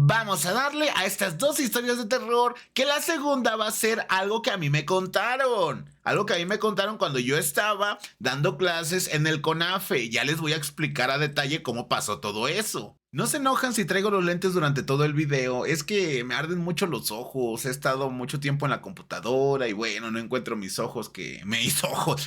vamos a darle a estas dos historias de terror, que la segunda va a ser algo que a mí me contaron. Algo que a mí me contaron cuando yo estaba dando clases en el CONAFE. Ya les voy a explicar a detalle cómo pasó todo eso. No se enojan si traigo los lentes durante todo el video, es que me arden mucho los ojos, he estado mucho tiempo en la computadora y bueno, no encuentro mis ojos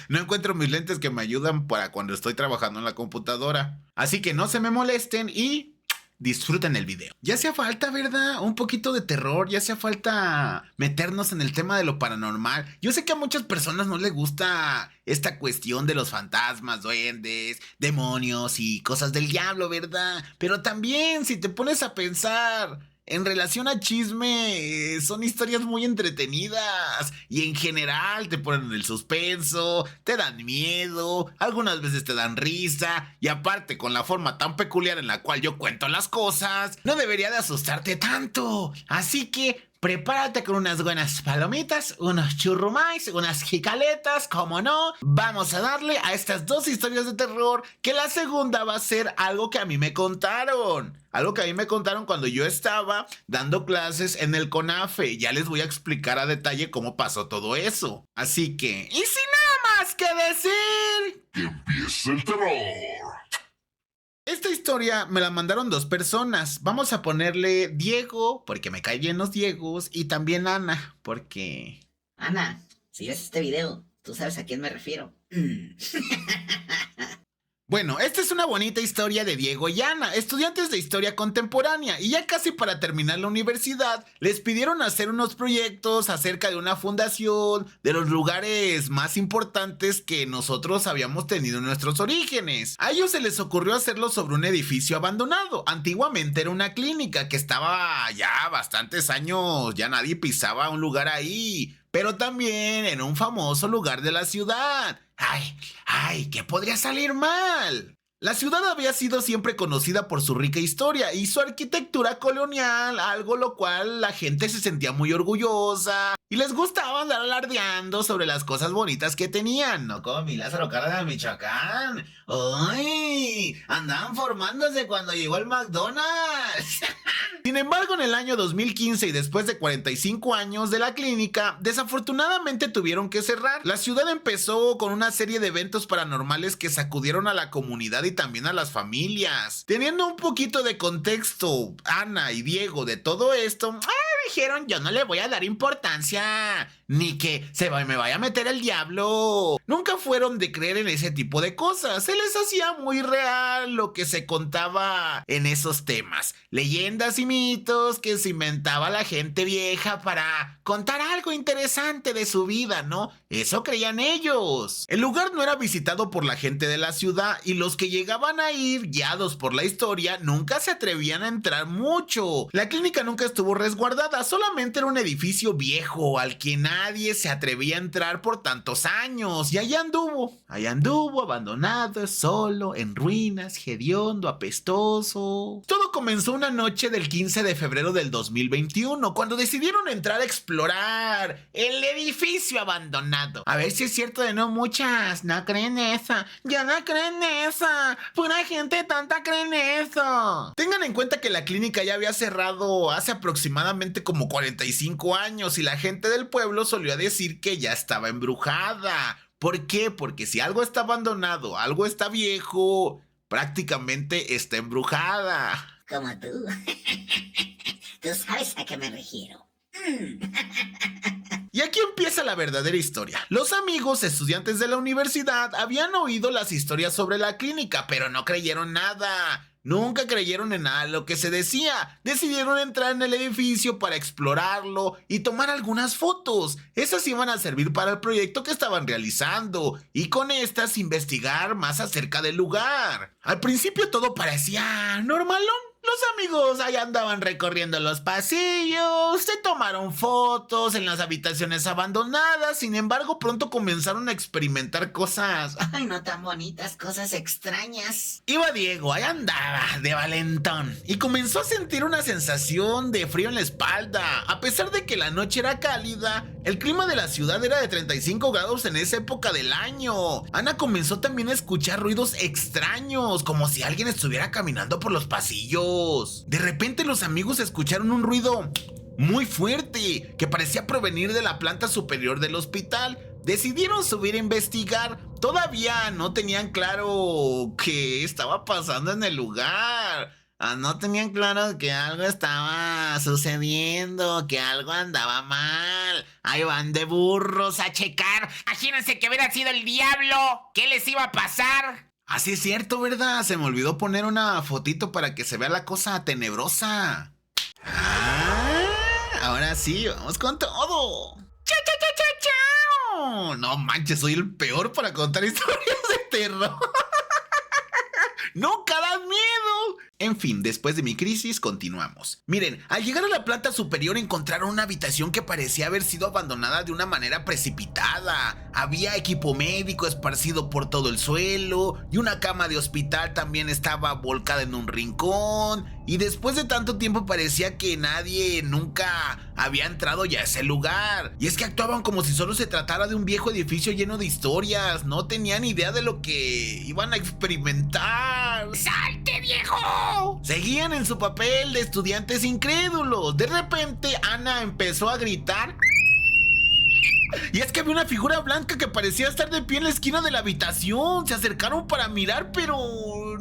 no encuentro mis lentes que me ayudan para cuando estoy trabajando en la computadora. Así que no se me molesten y disfruten el video. Ya hacía falta, ¿verdad? Un poquito de terror, ya hacía falta meternos en el tema de lo paranormal. Yo sé que a muchas personas no les gusta esta cuestión de los fantasmas, duendes, demonios y cosas del diablo, ¿verdad? Pero también, si te pones a pensar, en relación a chisme, son historias muy entretenidas y en general te ponen en el suspenso, te dan miedo, algunas veces te dan risa y aparte con la forma tan peculiar en la cual yo cuento las cosas, no debería de asustarte tanto. Así que prepárate con unas buenas palomitas, unos churrumais, unas jicaletas, como no. Vamos a darle a estas dos historias de terror, que la segunda va a ser algo que a mí me contaron. Algo que a mí me contaron cuando yo estaba dando clases en el CONAFE. Ya les voy a explicar a detalle cómo pasó todo eso. Así que, y sin nada más que decir, ¡que empiece el terror! Esta historia me la mandaron dos personas. Vamos a ponerle Diego, porque me caen bien los Diegos, y también Ana, porque... Ana, si ves este video, tú sabes a quién me refiero. Bueno, esta es una bonita historia de Diego y Ana, estudiantes de historia contemporánea, y ya casi para terminar la universidad, les pidieron hacer unos proyectos acerca de una fundación, de los lugares más importantes que nosotros habíamos tenido en nuestros orígenes. A ellos se les ocurrió hacerlo sobre un edificio abandonado. Antiguamente era una clínica que estaba ya bastantes años, ya nadie pisaba un lugar ahí, pero también en un famoso lugar de la ciudad. ¿Qué podría salir mal? La ciudad había sido siempre conocida por su rica historia y su arquitectura colonial, algo lo cual la gente se sentía muy orgullosa y les gustaba andar alardeando sobre las cosas bonitas que tenían, no como mi Lázaro Cárdenas, Michoacán. ¡Uy! Andaban formándose cuando llegó el McDonald's. Sin embargo, en el año 2015 y después de 45 años de la clínica, desafortunadamente tuvieron que cerrar. La ciudad empezó con una serie de eventos paranormales que sacudieron a la comunidad y también a las familias. Teniendo un poquito de contexto, Ana y Diego, de todo esto, dijeron, yo no le voy a dar importancia, ni que me vaya a meter el diablo. Nunca fueron de creer en ese tipo de cosas. Se les hacía muy real lo que se contaba en esos temas. Leyendas y mitos que se inventaba la gente vieja para contar algo interesante de su vida, ¿no? Eso creían ellos. El lugar no era visitado por la gente de la ciudad y los que llegaban a ir, guiados por la historia, nunca se atrevían a entrar mucho. La clínica nunca estuvo resguardada, solamente era un edificio viejo al que nadie se atrevía a entrar por tantos años. Y allá anduvo, abandonado, solo, en ruinas, hediondo, apestoso. Todo comenzó una noche del 15 de febrero del 2021, cuando decidieron entrar a explorar el edificio abandonado. A ver si es cierto de no muchas no creen eso. Ya no creen eso. Pura gente tonta creen eso. Tengan en cuenta que la clínica ya había cerrado hace aproximadamente como 45 años y la gente del pueblo solía decir que ya estaba embrujada. ¿Por qué? Porque si algo está abandonado, algo está viejo, prácticamente está embrujada. Como tú. Tú sabes a qué me refiero. Y aquí empieza la verdadera historia. Los amigos estudiantes de la universidad habían oído las historias sobre la clínica, pero no creyeron nada. Nunca creyeron en nada de lo que se decía. Decidieron entrar en el edificio para explorarlo y tomar algunas fotos. Esas iban a servir para el proyecto que estaban realizando y con estas investigar más acerca del lugar. Al principio todo parecía normalón. Los amigos ahí andaban recorriendo los pasillos, se tomaron fotos en las habitaciones abandonadas. Sin embargo, pronto comenzaron a experimentar cosas, No tan bonitas, cosas extrañas. Iba Diego, ahí andaba, de valentón, y comenzó a sentir una sensación de frío en la espalda. A pesar de que la noche era cálida, el clima de la ciudad era de 35 grados en esa época del año. Ana comenzó también a escuchar ruidos extraños, como si alguien estuviera caminando por los pasillos. ellos. De repente los amigos escucharon un ruido muy fuerte que parecía provenir de la planta superior del hospital. Decidieron subir a investigar. Todavía no tenían claro qué estaba pasando en el lugar. No tenían claro que algo estaba sucediendo, que algo andaba mal. Ahí van de burros a checar. Imagínense que hubiera sido el diablo. ¿Qué les iba a pasar? Así es cierto, ¿verdad? Se me olvidó poner una fotito para que se vea la cosa tenebrosa. Ahora sí, vamos con todo. ¡Chao, chao, chao, chao, chao! No manches, soy el peor para contar historias de terror. ¡No da miedo! En fin, después de mi crisis, continuamos. Miren, al llegar a la planta superior encontraron una habitación que parecía haber sido abandonada de una manera precipitada. Había equipo médico esparcido por todo el suelo y una cama de hospital también estaba volcada en un rincón. Y después de tanto tiempo parecía que nadie nunca había entrado ya a ese lugar. Y es que actuaban como si solo se tratara de un viejo edificio lleno de historias. No tenían idea de lo que iban a experimentar. ¡Salte, viejo! Seguían en su papel de estudiantes incrédulos. De repente, Ana empezó a gritar. Y es que había una figura blanca que parecía estar de pie en la esquina de la habitación. Se acercaron para mirar, pero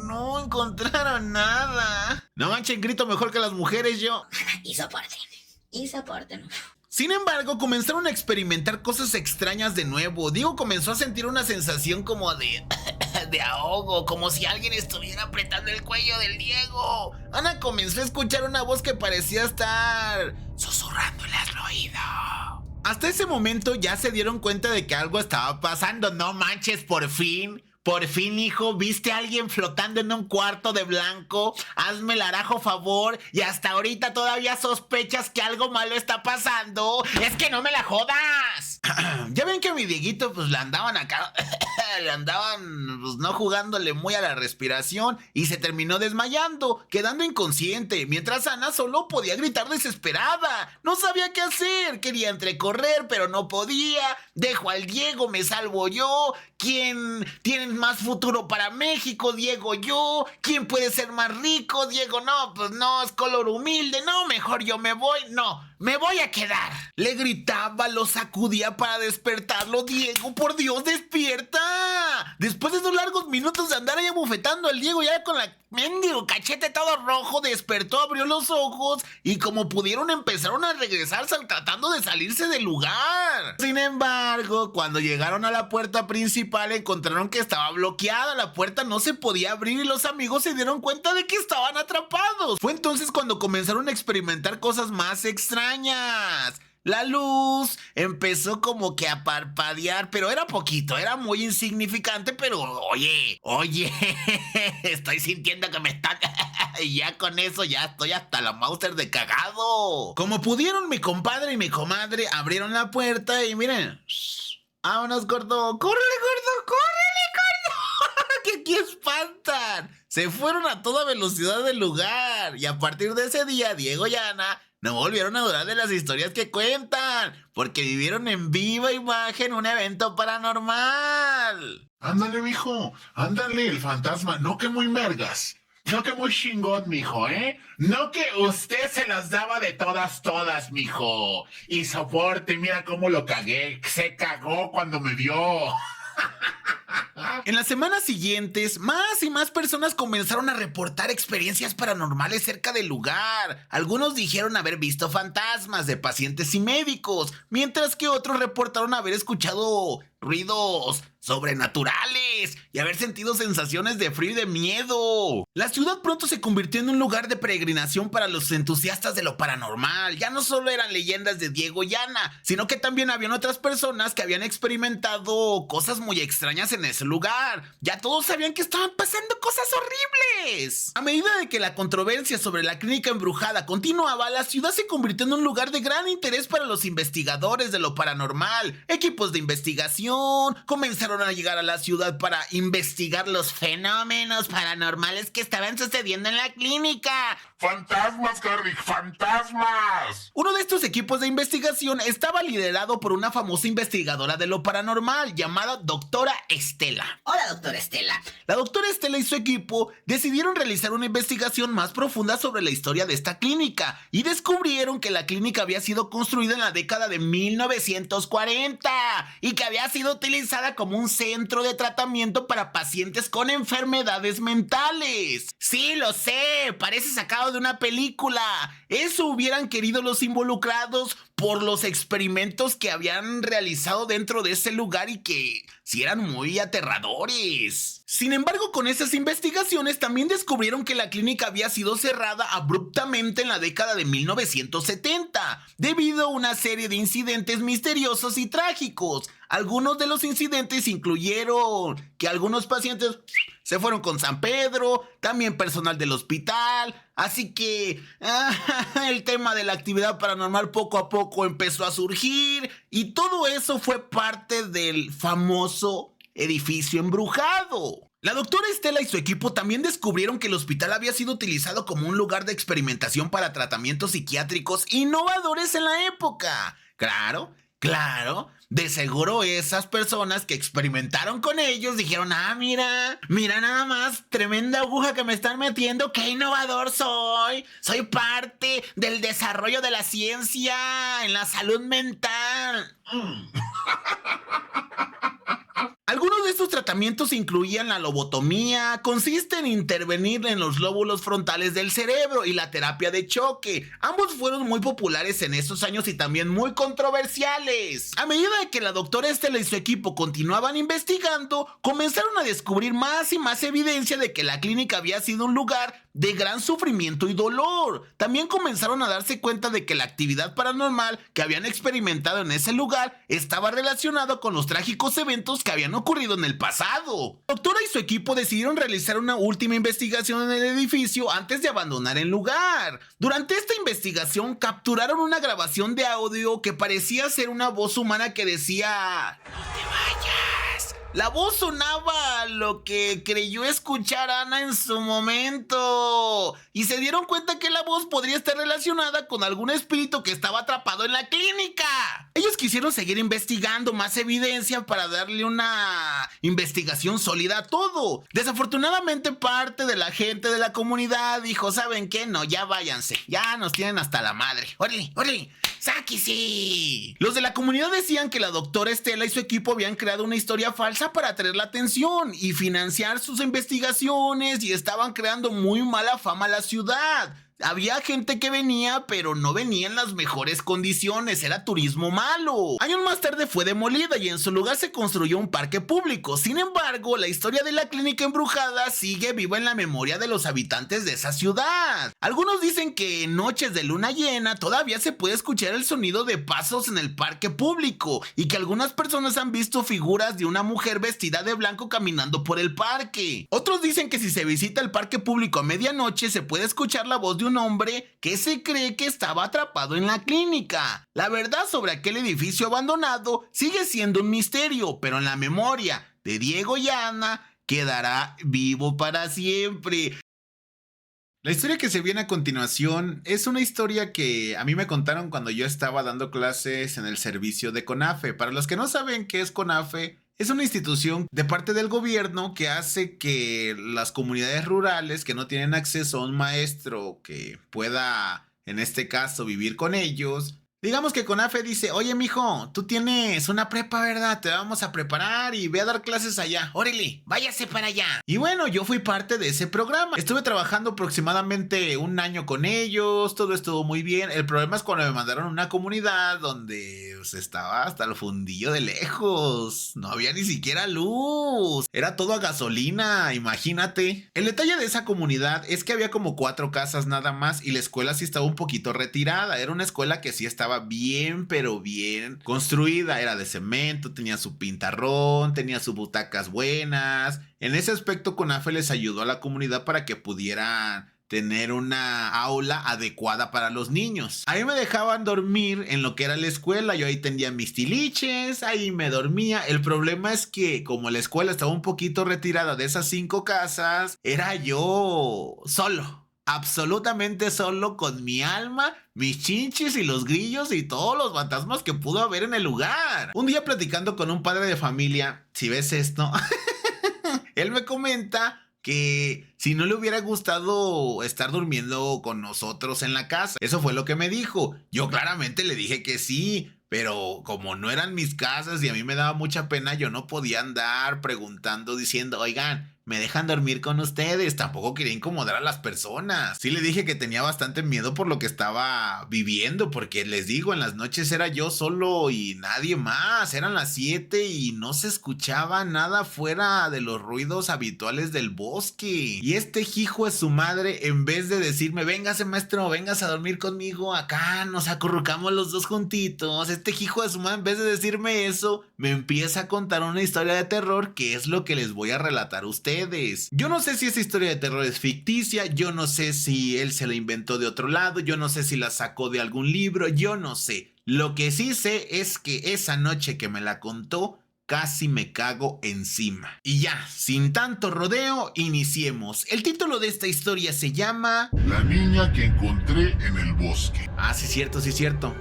no encontraron nada. No manchen, grito mejor que las mujeres yo. Y soporten. Sin embargo, comenzaron a experimentar cosas extrañas de nuevo. Diego comenzó a sentir una sensación como de ahogo, como si alguien estuviera apretando el cuello del Diego. Ana comenzó a escuchar una voz que parecía estar susurrándole al oído. Hasta ese momento ya se dieron cuenta de que algo estaba pasando. No manches, por fin, hijo, ¿viste a alguien flotando en un cuarto de blanco? Hazme el arajo favor. Y hasta ahorita todavía sospechas que algo malo está pasando. ¡Es que no me la jodas! Ya ven que a mi Dieguito pues le andaban acá, pues no jugándole muy a la respiración y se terminó desmayando, quedando inconsciente, mientras Ana solo podía gritar desesperada. No sabía qué hacer, quería entrecorrer pero no podía. Dejo al Diego, me salvo yo. ¿Quién tiene más futuro para México? Diego, yo. ¿Quién puede ser más rico? Diego, no, pues no, es color humilde. No, mejor yo me voy. No, me voy a quedar. Le gritaba, lo sacudía para despertarlo. Diego, por Dios, despierta. Después de esos largos minutos de andar ahí abofetando al Diego, ya con la mendigo cachete todo rojo, despertó, abrió los ojos y como pudieron empezaron a regresar tratando de salirse del lugar. Sin embargo, cuando llegaron a la puerta principal encontraron que estaba bloqueada, la puerta no se podía abrir y los amigos se dieron cuenta de que estaban atrapados. Fue entonces cuando comenzaron a experimentar cosas más extrañas. La luz empezó como que a parpadear, pero era poquito, era muy insignificante, pero oye, estoy sintiendo que me está... Y ya con eso ya estoy hasta la Mauser de cagado. Como pudieron, mi compadre y mi comadre abrieron la puerta y miren... ¡Vámonos, gordo! ¡Córrele, gordo! ¡Que aquí espantan! Se fueron a toda velocidad del lugar y a partir de ese día, Diego y Ana no volvieron a dudar de las historias que cuentan, porque vivieron en viva imagen un evento paranormal. Ándale, mijo, ándale, el fantasma, no que muy mergas. No que muy chingón, mijo, ¿eh? No que usted se las daba de todas, mijo. Y soporte, mira cómo lo cagué. Se cagó cuando me vio. En las semanas siguientes, más y más personas comenzaron a reportar experiencias paranormales cerca del lugar. Algunos dijeron haber visto fantasmas de pacientes y médicos, mientras que otros reportaron haber escuchado ruidos sobrenaturales y haber sentido sensaciones de frío y de miedo. La ciudad pronto se convirtió en un lugar de peregrinación para los entusiastas de lo paranormal. Ya no solo eran leyendas de Diego y Ana, sino que también habían otras personas que habían experimentado cosas muy extrañas en ese lugar. Ya todos sabían que estaban pasando cosas horribles. A medida de que la controversia sobre la clínica embrujada continuaba, la ciudad se convirtió en un lugar de gran interés para los investigadores de lo paranormal, equipos de investigación investigación, comenzaron a llegar a la ciudad para investigar los fenómenos paranormales que estaban sucediendo en la clínica. ¡Fantasmas, Harry! ¡Fantasmas! Uno de estos equipos de investigación estaba liderado por una famosa investigadora de lo paranormal llamada Doctora Estela. Hola, doctora Estela. La doctora Estela y su equipo decidieron realizar una investigación más profunda sobre la historia de esta clínica y descubrieron que la clínica había sido construida en la década de 1940 y que había sido utilizada como un centro de tratamiento para pacientes con enfermedades mentales. Sí, lo sé, parece sacado de una película. Eso hubieran querido los involucrados por los experimentos que habían realizado dentro de ese lugar y que sí eran muy aterradores. Sin embargo, con esas investigaciones también descubrieron que la clínica había sido cerrada abruptamente en la década de 1970 debido a una serie de incidentes misteriosos y trágicos. Algunos de los incidentes incluyeron que algunos pacientes se fueron con San Pedro, también personal del hospital, así que el tema de la actividad paranormal poco a poco empezó a surgir y todo eso fue parte del famoso edificio embrujado. La doctora Estela y su equipo también descubrieron que el hospital había sido utilizado como un lugar de experimentación para tratamientos psiquiátricos innovadores en la época. Claro, de seguro esas personas que experimentaron con ellos dijeron, mira nada más, tremenda aguja que me están metiendo, qué innovador soy parte del desarrollo de la ciencia en la salud mental. Algunos de estos tratamientos incluían la lobotomía, consiste en intervenir en los lóbulos frontales del cerebro, y la terapia de choque. Ambos fueron muy populares en esos años y también muy controversiales. A medida que la doctora Estela y su equipo continuaban investigando, comenzaron a descubrir más y más evidencia de que la clínica había sido un lugar de gran sufrimiento y dolor. También comenzaron a darse cuenta de que la actividad paranormal que habían experimentado en ese lugar estaba relacionada con los trágicos eventos que habían ocurrido en el pasado. La doctora y su equipo decidieron realizar una última investigación en el edificio antes de abandonar el lugar. Durante esta investigación capturaron una grabación de audio que parecía ser una voz humana que decía: "No te vayas". La voz sonaba a lo que creyó escuchar Ana en su momento, y se dieron cuenta que la voz podría estar relacionada con algún espíritu que estaba atrapado en la clínica. Ellos quisieron seguir investigando más evidencia para darle una investigación sólida a todo. Desafortunadamente, parte de la gente de la comunidad dijo: ¿saben qué? No, ya váyanse, ya nos tienen hasta la madre. ¡Órale! ¡Sáquese! Los de la comunidad decían que la doctora Estela y su equipo habían creado una historia falsa para atraer la atención y financiar sus investigaciones, y estaban creando muy mala fama a la ciudad. Había gente que venía, pero no venía en las mejores condiciones, era turismo malo. Años más tarde fue demolida y en su lugar se construyó un parque público. Sin embargo, la historia de la clínica embrujada sigue viva en la memoria de los habitantes de esa ciudad. Algunos dicen que en noches de luna llena todavía se puede escuchar el sonido de pasos en el parque público, y que algunas personas han visto figuras de una mujer vestida de blanco caminando por el parque. Otros dicen que si se visita el parque público a medianoche se puede escuchar la voz de un hombre que se cree que estaba atrapado en la clínica. La verdad sobre aquel edificio abandonado sigue siendo un misterio, pero en la memoria de Diego y Ana quedará vivo para siempre. La historia que se viene a continuación es una historia que a mí me contaron cuando yo estaba dando clases en el servicio de CONAFE. Para los que no saben qué es CONAFE, es una institución de parte del gobierno que hace que las comunidades rurales que no tienen acceso a un maestro que pueda, en este caso, vivir con ellos. Digamos que CONAFE dice: oye, mijo, tú tienes una prepa, ¿verdad? Te vamos a preparar y ve a dar clases allá. Órale, váyase para allá. Y bueno, yo fui parte de ese programa. Estuve trabajando aproximadamente un año con ellos. Todo estuvo muy bien. El problema es cuando me mandaron a una comunidad donde estaba hasta el fundillo de lejos. No había ni siquiera luz. Era todo a gasolina, imagínate. El detalle de esa comunidad es que había como 4 casas nada más, y la escuela sí estaba un poquito retirada. Era una escuela que sí estaba bien, pero bien construida. Era de cemento, tenía su pintarrón, tenía sus butacas buenas. En ese aspecto, CONAFE les ayudó a la comunidad para que pudieran tener una aula adecuada para los niños. Ahí me dejaban dormir en lo que era la escuela. Yo ahí tenía mis tiliches, ahí me dormía. El problema es que como la escuela estaba un poquito retirada de esas 5 casas, era yo solo. Absolutamente solo, con mi alma, mis chinches y los grillos y todos los fantasmas que pudo haber en el lugar. Un día platicando con un padre de familia, si ves esto, él me comenta que si no le hubiera gustado estar durmiendo con nosotros en la casa. Eso fue lo que me dijo. Yo claramente le dije que sí, pero como no eran mis casas y a mí me daba mucha pena, yo no podía andar preguntando, diciendo, oigan, ¿me dejan dormir con ustedes? Tampoco quería incomodar a las personas. Sí le dije que tenía bastante miedo por lo que estaba viviendo, porque les digo, en las noches era yo solo y nadie más. Eran las 7 y no se escuchaba nada fuera de los ruidos habituales del bosque. Y este hijo de su madre, en vez de decirme, véngase maestro, véngase a dormir conmigo, acá nos acurrucamos los dos juntitos. Este hijo de su madre, en vez de decirme eso, me empieza a contar una historia de terror, que es lo que les voy a relatar a ustedes. Yo no sé si esa historia de terror es ficticia, yo no sé si él se la inventó de otro lado, yo no sé si la sacó de algún libro, yo no sé. Lo que sí sé es que esa noche que me la contó, casi me cago encima. Y ya, sin tanto rodeo, iniciemos. El título de esta historia se llama La niña que encontré en el bosque. Ah, sí, cierto, sí, cierto.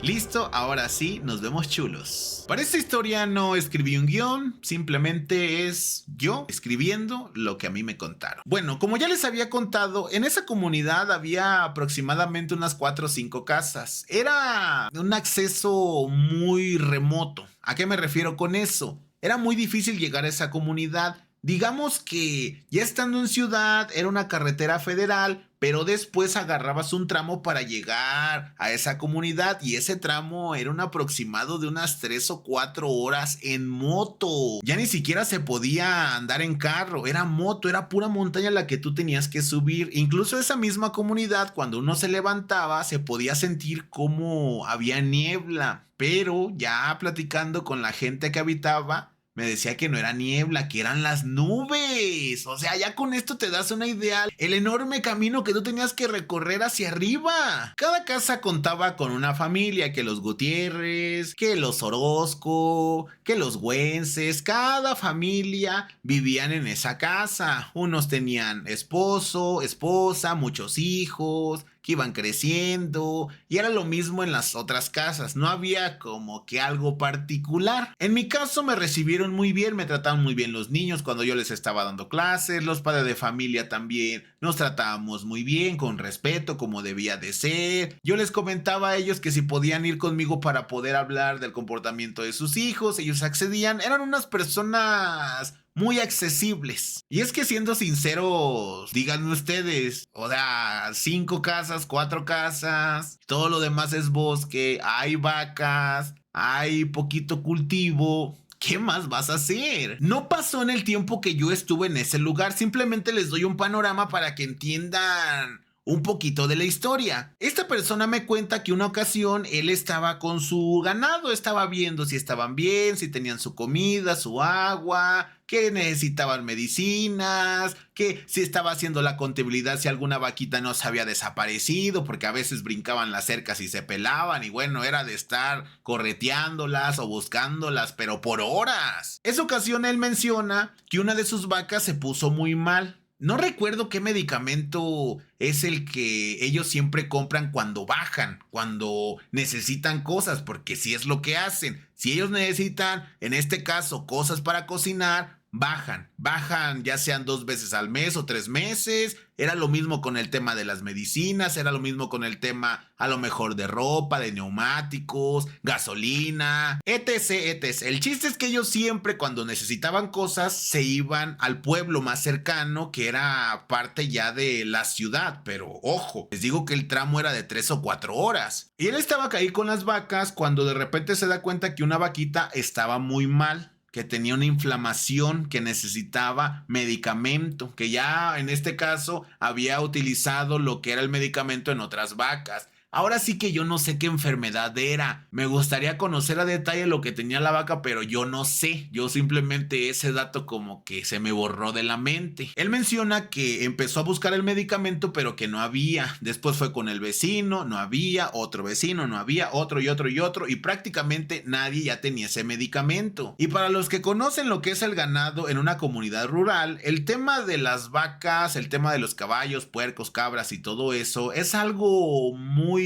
Listo, ahora sí, nos vemos chulos. Para esta historia no escribí un guión, simplemente es yo escribiendo lo que a mí me contaron. Bueno, como ya les había contado, en esa comunidad había aproximadamente unas 4 o 5 casas. Era un acceso muy remoto. ¿A qué me refiero con eso? Era muy difícil llegar a esa comunidad. Digamos que ya estando en ciudad era una carretera federal, pero después agarrabas un tramo para llegar a esa comunidad y ese tramo era un aproximado de unas 3 o 4 horas en moto. Ya ni siquiera se podía andar en carro, era moto, era pura montaña la que tú tenías que subir. Incluso esa misma comunidad, cuando uno se levantaba, se podía sentir como había niebla, pero ya platicando con la gente que habitaba, me decía que no era niebla, que eran las nubes. O sea, ya con esto te das una idea. El enorme camino que tú tenías que recorrer hacia arriba. Cada casa contaba con una familia, que los Gutiérrez, que los Orozco, que los Güences. Cada familia vivían en esa casa. Unos tenían esposo, esposa, muchos hijos, que iban creciendo, y era lo mismo en las otras casas, no había como que algo particular. En mi caso me recibieron muy bien, me trataban muy bien los niños cuando yo les estaba dando clases, los padres de familia también nos tratábamos muy bien, con respeto, como debía de ser. Yo les comentaba a ellos que si podían ir conmigo para poder hablar del comportamiento de sus hijos, ellos accedían, eran unas personas muy accesibles. Y es que siendo sinceros, díganme ustedes, o sea, 5 casas, 4 casas, todo lo demás es bosque, hay vacas, hay poquito cultivo. ¿Qué más vas a hacer? No pasó en el tiempo que yo estuve en ese lugar, simplemente les doy un panorama para que entiendan un poquito de la historia. Esta persona me cuenta que una ocasión él estaba con su ganado, estaba viendo si estaban bien, si tenían su comida, su agua, que necesitaban medicinas, que si estaba haciendo la contabilidad si alguna vaquita no se había desaparecido, porque a veces brincaban las cercas y se pelaban, y bueno, era de estar correteándolas o buscándolas, pero por horas. Esa ocasión él menciona que una de sus vacas se puso muy mal. No recuerdo qué medicamento es el que ellos siempre compran cuando bajan, cuando necesitan cosas, porque si es lo que hacen. Si ellos necesitan, en este caso, cosas para cocinar, bajan ya sean 2 veces al mes o 3 meses. Era lo mismo con el tema de las medicinas, era lo mismo con el tema a lo mejor de ropa, de neumáticos, gasolina, etc. El chiste es que ellos siempre cuando necesitaban cosas se iban al pueblo más cercano, que era parte ya de la ciudad, pero ojo, les digo que el tramo era de 3 o 4 horas. Y él estaba ahí con las vacas cuando de repente se da cuenta que una vaquita estaba muy mal, que tenía una inflamación, que necesitaba medicamento, que ya en este caso había utilizado lo que era el medicamento en otras vacas. Ahora sí que yo no sé qué enfermedad era. Me gustaría conocer a detalle lo que tenía la vaca, pero yo no sé. Yo simplemente ese dato como que se me borró de la mente. Él menciona que empezó a buscar el medicamento, pero que no había. Después fue con el vecino, no había. Otro vecino, no había. Otro y otro y otro. Y prácticamente nadie ya tenía ese medicamento. Y para los que conocen lo que es el ganado en una comunidad rural, el tema de las vacas, el tema de los caballos, puercos, cabras y todo eso es algo muy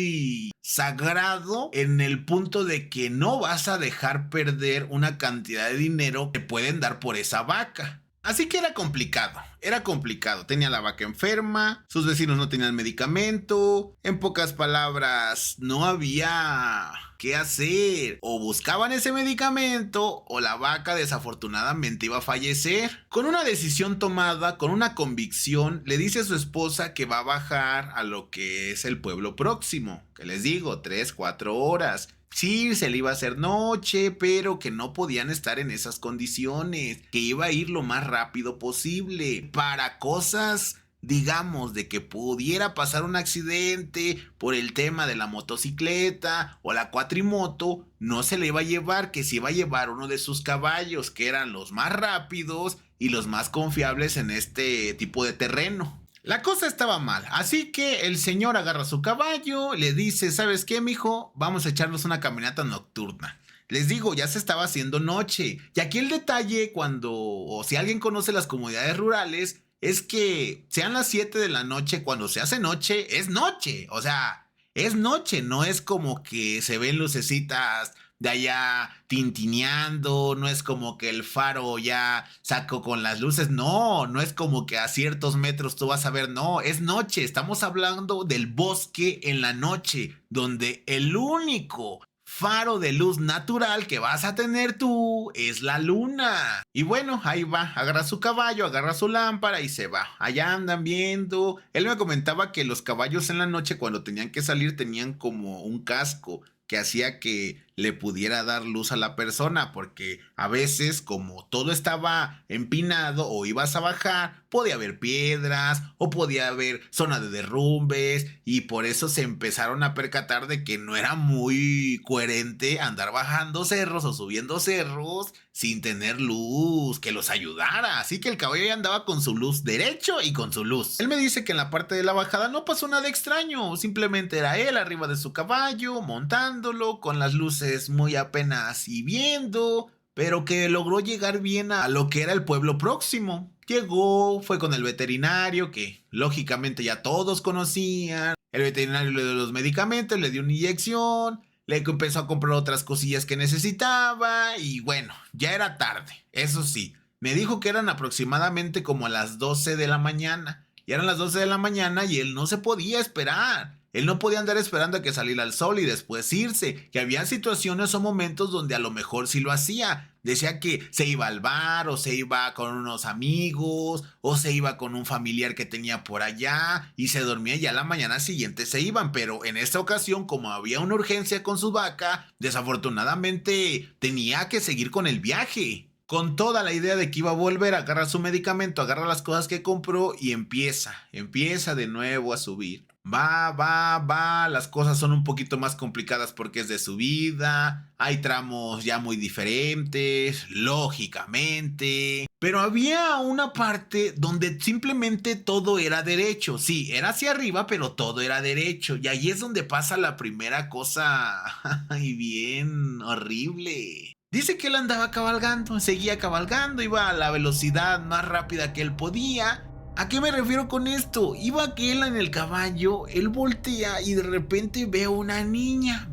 sagrado en el punto de que no vas a dejar perder una cantidad de dinero que pueden dar por esa vaca. Así que era complicado, tenía la vaca enferma, sus vecinos no tenían medicamento, en pocas palabras, no había qué hacer, o buscaban ese medicamento o la vaca desafortunadamente iba a fallecer. Con una decisión tomada, con una convicción, le dice a su esposa que va a bajar a lo que es el pueblo próximo, que les digo, 3-4 horas. Sí, se le iba a hacer noche, pero que no podían estar en esas condiciones, que iba a ir lo más rápido posible para cosas, digamos, de que pudiera pasar un accidente por el tema de la motocicleta o la cuatrimoto, no se le iba a llevar, que se iba a llevar uno de sus caballos, que eran los más rápidos y los más confiables en este tipo de terreno. La cosa estaba mal, así que el señor agarra su caballo, le dice, ¿sabes qué, mijo? Vamos a echarnos una caminata nocturna. Les digo, ya se estaba haciendo noche. Y aquí el detalle o si alguien conoce las comunidades rurales, es que sean las 7 de la noche, cuando se hace noche, es noche. O sea, es noche, no es como que se ven lucecitas de allá tintineando, no es como que el faro ya sacó con las luces, no es como que a ciertos metros tú vas a ver, no, es noche, estamos hablando del bosque en la noche, donde el único faro de luz natural que vas a tener tú es la luna. Y bueno, ahí va, agarra su caballo, agarra su lámpara y se va. Allá andan viendo. Él me comentaba que los caballos en la noche cuando tenían que salir tenían como un casco que hacía que le pudiera dar luz a la persona, porque a veces como todo estaba empinado o ibas a bajar, podía haber piedras o podía haber zona de derrumbes, y por eso se empezaron a percatar de que no era muy coherente andar bajando cerros o subiendo cerros sin tener luz que los ayudara. Así que el caballo ya andaba con su luz derecho y con su luz. Él me dice que en la parte de la bajada no pasó nada extraño, simplemente era él arriba de su caballo, montándolo, con las luces muy apenas y viendo, pero que logró llegar bien a lo que era el pueblo próximo. Llegó, fue con el veterinario, que lógicamente ya todos conocían. El veterinario le dio los medicamentos, le dio una inyección, le empezó a comprar otras cosillas que necesitaba y bueno, ya era tarde. Eso sí, me dijo que eran aproximadamente como a las 12 de la mañana. Y eran las 12 de la mañana y él no se podía esperar. Él no podía andar esperando a que saliera el sol y después irse, que había situaciones o momentos donde a lo mejor sí lo hacía. Decía que se iba al bar o se iba con unos amigos o se iba con un familiar que tenía por allá y se dormía y a la mañana siguiente se iban. Pero en esta ocasión, como había una urgencia con su vaca, desafortunadamente tenía que seguir con el viaje. Con toda la idea de que iba a volver, agarra su medicamento, agarra las cosas que compró y empieza de nuevo a subir. Va, las cosas son un poquito más complicadas porque es de subida, hay tramos ya muy diferentes, lógicamente, pero había una parte donde simplemente todo era derecho. Sí, era hacia arriba, pero todo era derecho, y ahí es donde pasa la primera cosa y bien horrible. Dice que él andaba cabalgando, seguía cabalgando, iba a la velocidad más rápida que él podía. ¿A qué me refiero con esto? Iba aquel en el caballo, él voltea y de repente ve una niña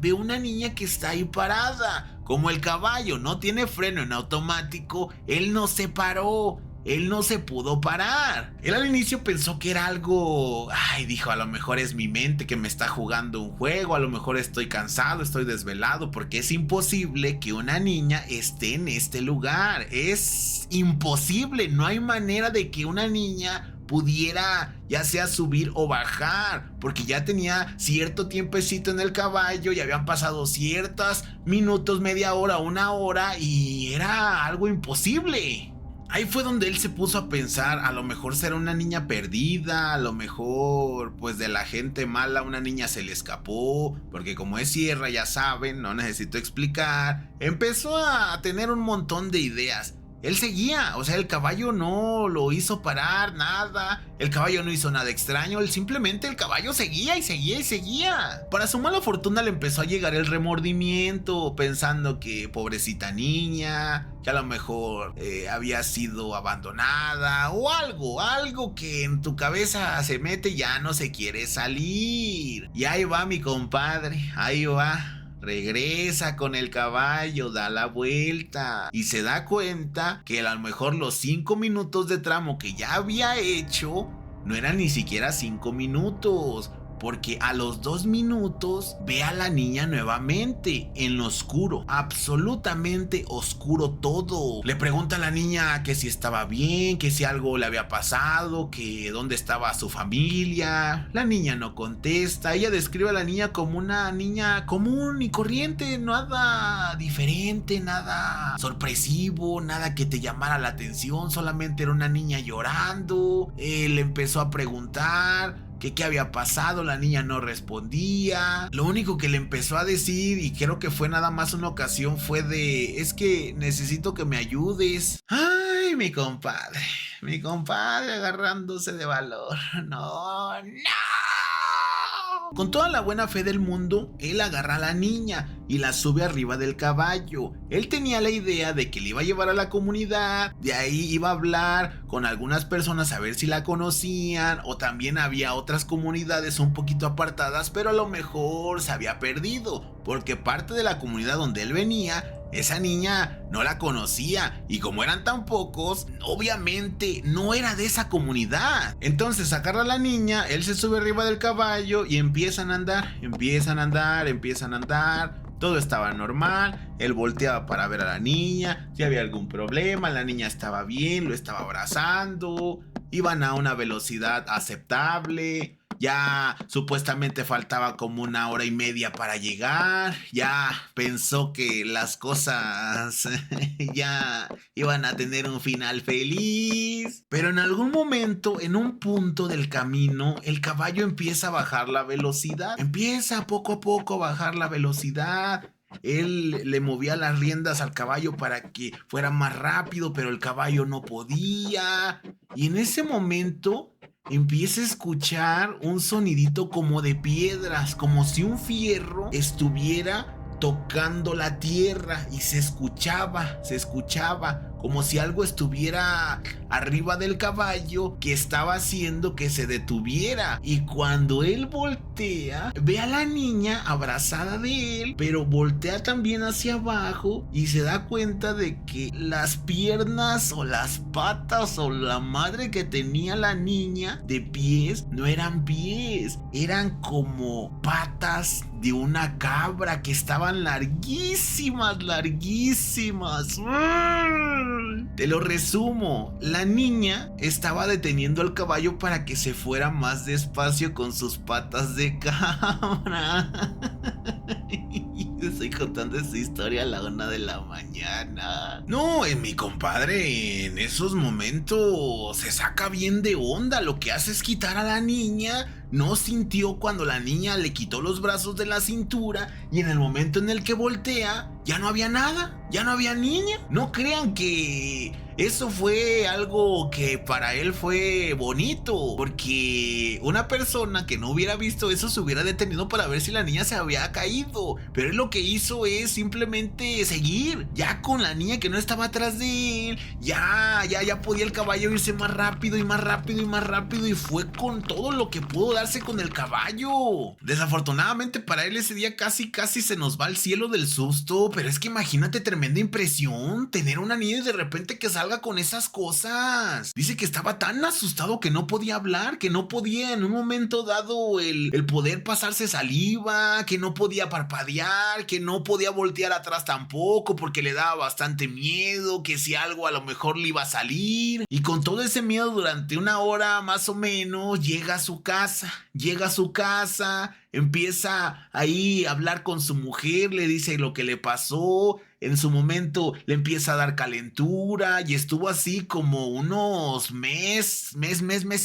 que está ahí parada. Como el caballo no tiene freno en automático, él no se paró. Él no se pudo parar. Él al inicio pensó que era algo... dijo, a lo mejor es mi mente que me está jugando un juego, a lo mejor estoy cansado, estoy desvelado, porque es imposible que una niña esté en este lugar. Es imposible, no hay manera de que una niña pudiera ya sea subir o bajar, porque ya tenía cierto tiempecito en el caballo y habían pasado ciertos minutos, media hora, una hora, y era algo imposible. Ahí fue donde él se puso a pensar, a lo mejor será una niña perdida, a lo mejor pues de la gente mala una niña se le escapó, porque como es sierra ya saben, no necesito explicar, empezó a tener un montón de ideas. Él seguía, o sea, el caballo no lo hizo parar, nada. El caballo no hizo nada extraño, simplemente el caballo seguía y seguía y seguía. Para su mala fortuna le empezó a llegar el remordimiento, pensando que pobrecita niña, que a lo mejor había sido abandonada o algo que en tu cabeza se mete y ya no se quiere salir. Y ahí va mi compadre, ahí va. Regresa con el caballo, da la vuelta y se da cuenta que a lo mejor los 5 minutos de tramo que ya había hecho no eran ni siquiera 5 minutos. Porque a los 2 minutos ve a la niña nuevamente en lo oscuro, absolutamente oscuro todo. Le pregunta a la niña que si estaba bien, que si algo le había pasado, que dónde estaba su familia. La niña no contesta, ella describe a la niña como una niña común y corriente, nada diferente, nada sorpresivo, nada que te llamara la atención, solamente era una niña llorando. Él empezó a preguntar que qué había pasado, la niña no respondía. Lo único que le empezó a decir, y creo que fue nada más una ocasión, fue de: es que necesito que me ayudes. Ay, mi compadre agarrándose de valor. No. Con toda la buena fe del mundo, él agarra a la niña y la sube arriba del caballo. Él tenía la idea de que le iba a llevar a la comunidad, de ahí iba a hablar con algunas personas a ver si la conocían, o también había otras comunidades un poquito apartadas, pero a lo mejor se había perdido, porque parte de la comunidad donde él venía, esa niña no la conocía, y como eran tan pocos, obviamente no era de esa comunidad. Entonces agarra a la niña, él se sube arriba del caballo y empiezan a andar. Todo estaba normal, él volteaba para ver a la niña, si había algún problema, la niña estaba bien, lo estaba abrazando, iban a una velocidad aceptable. Ya supuestamente faltaba como 1 hora y media para llegar. Ya pensó que las cosas ya iban a tener un final feliz. Pero en algún momento, en un punto del camino, el caballo empieza a bajar la velocidad. Empieza poco a poco a bajar la velocidad. Él le movía las riendas al caballo para que fuera más rápido, pero el caballo no podía. Y en ese momento empieza a escuchar un sonidito como de piedras, como si un fierro estuviera tocando la tierra, y se escuchaba como si algo estuviera arriba del caballo que estaba haciendo que se detuviera. Y cuando él voltea, ve a la niña abrazada de él, pero voltea también hacia abajo y se da cuenta de que las piernas o las patas o la madre que tenía la niña de pies no eran pies, eran como patas de una cabra que estaban larguísimas. Te lo resumo, la niña estaba deteniendo al caballo para que se fuera más despacio con sus patas de cabra. Estoy contando esta historia a la 1 de la mañana. No, mi compadre en esos momentos se saca bien de onda. Lo que hace es quitar a la niña. No sintió cuando la niña le quitó los brazos de la cintura, y en el momento en el que voltea, ya no había nada, ya no había niña. No crean que eso fue algo que para él fue bonito, porque una persona que no hubiera visto eso se hubiera detenido para ver si la niña se había caído, pero él lo que hizo es simplemente seguir, ya con la niña que no estaba atrás de él. Ya podía el caballo irse más rápido, y fue con todo lo que pudo darse con el caballo. Desafortunadamente para él ese día casi se nos va al cielo del susto, pero es que imagínate, tremenda impresión tener una niña y de repente que salga con esas cosas. Dice que estaba tan asustado que no podía hablar, que no podía en un momento dado el poder pasarse saliva, que no podía parpadear, que no podía voltear atrás tampoco porque le daba bastante miedo, que si algo a lo mejor le iba a salir. Y con todo ese miedo durante 1 hora más o menos llega a su casa, empieza ahí a hablar con su mujer, le dice lo que le pasó. En su momento le empieza a dar calentura y estuvo así como unos mes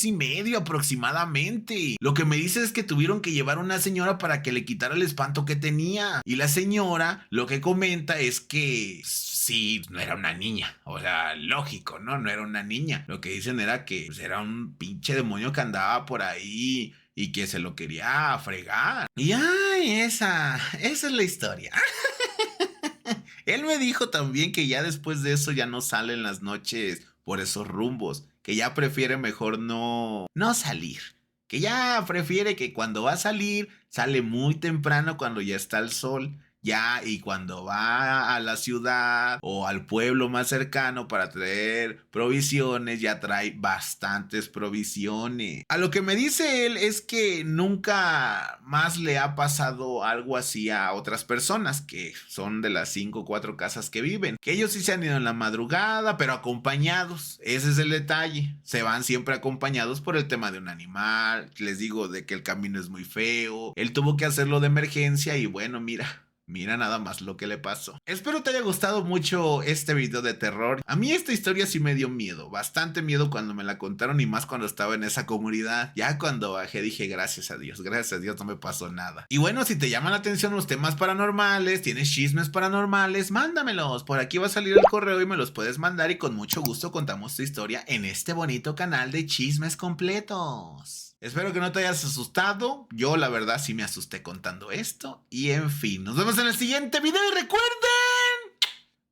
y medio aproximadamente. Lo que me dice es que tuvieron que llevar a una señora para que le quitara el espanto que tenía. Y la señora lo que comenta es que sí, no era una niña. O sea, lógico, ¿no? No era una niña. Lo que dicen era que pues, era un pinche demonio que andaba por ahí y que se lo quería fregar. Y ay, esa es la historia. Él me dijo también que ya después de eso ya no sale en las noches por esos rumbos, que ya prefiere mejor no salir, que ya prefiere que cuando va a salir, sale muy temprano cuando ya está el sol, ya, y cuando va a la ciudad o al pueblo más cercano para traer provisiones, ya trae bastantes provisiones. A lo que me dice él es que nunca más le ha pasado algo así a otras personas, que son de las 5 o 4 casas que viven, que ellos sí se han ido en la madrugada, pero acompañados. Ese es el detalle, se van siempre acompañados por el tema de un animal, les digo de que el camino es muy feo, él tuvo que hacerlo de emergencia y bueno, Mira nada más lo que le pasó. Espero te haya gustado mucho este video de terror. A mí esta historia sí me dio miedo, bastante miedo cuando me la contaron y más cuando estaba en esa comunidad. Ya cuando bajé dije gracias a Dios no me pasó nada. Y bueno, si te llaman la atención los temas paranormales, tienes chismes paranormales, mándamelos. Por aquí va a salir el correo y me los puedes mandar y con mucho gusto contamos tu historia en este bonito canal de chismes completos. Espero que no te hayas asustado. Yo la verdad sí me asusté contando esto. Y en fin, nos vemos en el siguiente video y recuerden,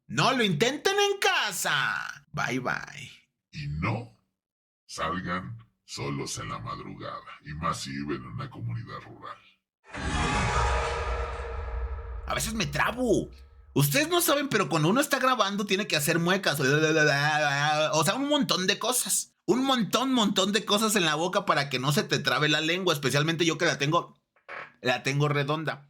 no lo intenten en casa. Bye bye. Y no salgan solos en la madrugada, y más si viven en una comunidad rural. A veces me trabo. Ustedes no saben, pero cuando uno está grabando tiene que hacer muecas. O sea, un montón de cosas. Un montón de cosas en la boca para que no se te trabe la lengua. Especialmente yo que la tengo redonda.